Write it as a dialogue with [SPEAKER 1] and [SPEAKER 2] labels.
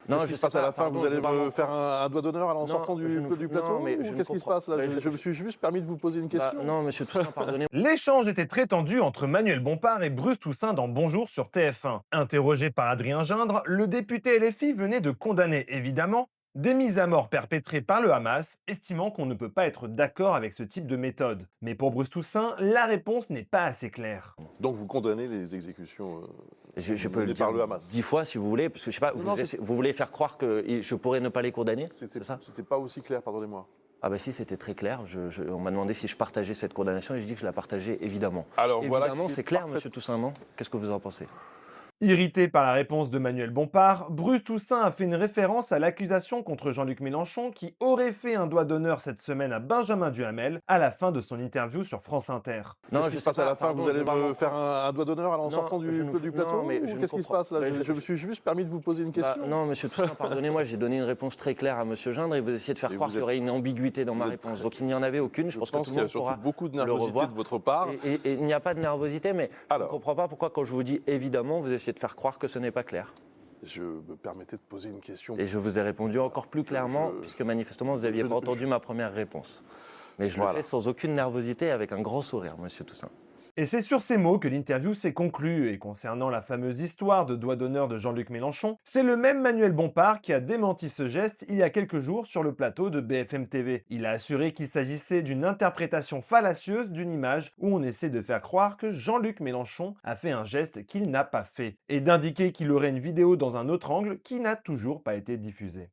[SPEAKER 1] Non,
[SPEAKER 2] Qu'est-ce
[SPEAKER 1] je
[SPEAKER 2] qui se
[SPEAKER 1] sais
[SPEAKER 2] passe à
[SPEAKER 1] pas,
[SPEAKER 2] la fin? Vous
[SPEAKER 1] pardon,
[SPEAKER 2] allez
[SPEAKER 1] pardon.
[SPEAKER 2] me faire un doigt d'honneur en
[SPEAKER 1] Non,
[SPEAKER 2] sortant
[SPEAKER 1] je ne
[SPEAKER 2] du
[SPEAKER 1] non,
[SPEAKER 2] plateau?
[SPEAKER 1] mais
[SPEAKER 2] Ou
[SPEAKER 1] je ne
[SPEAKER 2] qu'est-ce qui se
[SPEAKER 1] comprends
[SPEAKER 2] passe là?
[SPEAKER 1] bah,
[SPEAKER 2] Je me suis juste permis de vous poser une
[SPEAKER 1] bah,
[SPEAKER 2] question.
[SPEAKER 1] non, monsieur Toussaint, pardonnez.
[SPEAKER 3] L'échange était très tendu entre Manuel Bompard et Bruce Toussaint dans Bonjour sur TF1. Interrogé par Adrien Gindre, le député LFI venait de condamner, évidemment, des mises à mort perpétrées par le Hamas, estimant qu'on ne peut pas être d'accord avec ce type de méthode. Mais pour Bruce Toussaint, la réponse n'est pas assez claire.
[SPEAKER 2] Donc vous condamnez les exécutions
[SPEAKER 1] Je peux le
[SPEAKER 2] menées
[SPEAKER 1] dire
[SPEAKER 2] par le Hamas?
[SPEAKER 1] 10 fois si vous voulez, parce que je sais pas,
[SPEAKER 2] Non, c'est-
[SPEAKER 1] vous voulez faire croire que je pourrais ne pas les condamner,
[SPEAKER 2] C'était
[SPEAKER 1] c'est ça?
[SPEAKER 2] c'était pas aussi clair, pardonnez-moi.
[SPEAKER 1] Ah bah si, c'était très clair. On m'a demandé si je partageais cette condamnation et je dis que je la partageais évidemment.
[SPEAKER 2] Alors voilà
[SPEAKER 1] Évidemment,
[SPEAKER 2] qui est
[SPEAKER 1] c'est clair,
[SPEAKER 2] parfait.
[SPEAKER 1] monsieur Toussaint, non? Qu'est-ce que vous en pensez?
[SPEAKER 3] Irrité par la réponse de Manuel Bompard, Bruce Toussaint a fait une référence à l'accusation contre Jean-Luc Mélenchon qui aurait fait un doigt d'honneur cette semaine à Benjamin Duhamel à la fin de son interview sur France Inter.
[SPEAKER 1] Non,
[SPEAKER 2] Qu'est-ce
[SPEAKER 1] je
[SPEAKER 2] qui se
[SPEAKER 1] sais
[SPEAKER 2] passe à
[SPEAKER 1] pas,
[SPEAKER 2] la fin?
[SPEAKER 1] pardon,
[SPEAKER 2] Vous allez
[SPEAKER 1] pardon.
[SPEAKER 2] me faire un doigt d'honneur en
[SPEAKER 1] Non,
[SPEAKER 2] sortant
[SPEAKER 1] je ne-
[SPEAKER 2] du
[SPEAKER 1] non,
[SPEAKER 2] plateau?
[SPEAKER 1] mais
[SPEAKER 2] Ou
[SPEAKER 1] je ne
[SPEAKER 2] qu'est-ce qui se
[SPEAKER 1] comprends-
[SPEAKER 2] passe là?
[SPEAKER 1] bah,
[SPEAKER 2] Je me suis juste permis de vous poser une
[SPEAKER 1] Bah,
[SPEAKER 2] question.
[SPEAKER 1] non, monsieur Toussaint, pardonnez-moi, j'ai donné une réponse très claire à monsieur Gindre et vous essayez de faire
[SPEAKER 2] Et
[SPEAKER 1] croire
[SPEAKER 2] vous
[SPEAKER 1] qu'il y
[SPEAKER 2] êtes-
[SPEAKER 1] aurait une ambiguïté dans ma
[SPEAKER 2] vous êtes
[SPEAKER 1] réponse.
[SPEAKER 2] très-
[SPEAKER 1] Donc il n'y en avait aucune, je
[SPEAKER 2] Je
[SPEAKER 1] pense que
[SPEAKER 2] pense
[SPEAKER 1] tout
[SPEAKER 2] qu'il
[SPEAKER 1] le
[SPEAKER 2] y a
[SPEAKER 1] monde
[SPEAKER 2] surtout
[SPEAKER 1] pourra
[SPEAKER 2] beaucoup de
[SPEAKER 1] le
[SPEAKER 2] nervosité
[SPEAKER 1] revoir.
[SPEAKER 2] de votre part.
[SPEAKER 1] Et il n'y a pas de nervosité, mais je ne
[SPEAKER 2] Alors.
[SPEAKER 1] comprends pas pourquoi quand je vous dis évidemment, vous essayez de faire croire que ce n'est pas clair.
[SPEAKER 2] Je me permettais de poser une question.
[SPEAKER 1] Et je vous ai répondu encore plus clairement, puisque manifestement, vous n'aviez pas entendu ma première réponse. Mais je le
[SPEAKER 2] Voilà.
[SPEAKER 1] fais sans aucune nervosité, avec un grand sourire, monsieur Toussaint.
[SPEAKER 3] Et c'est sur ces mots que l'interview s'est conclue, et concernant la fameuse histoire de doigt d'honneur de Jean-Luc Mélenchon, c'est le même Manuel Bompard qui a démenti ce geste il y a quelques jours sur le plateau de BFM TV. Il a assuré qu'il s'agissait d'une interprétation fallacieuse d'une image où on essaie de faire croire que Jean-Luc Mélenchon a fait un geste qu'il n'a pas fait, et d'indiquer qu'il aurait une vidéo dans un autre angle qui n'a toujours pas été diffusée.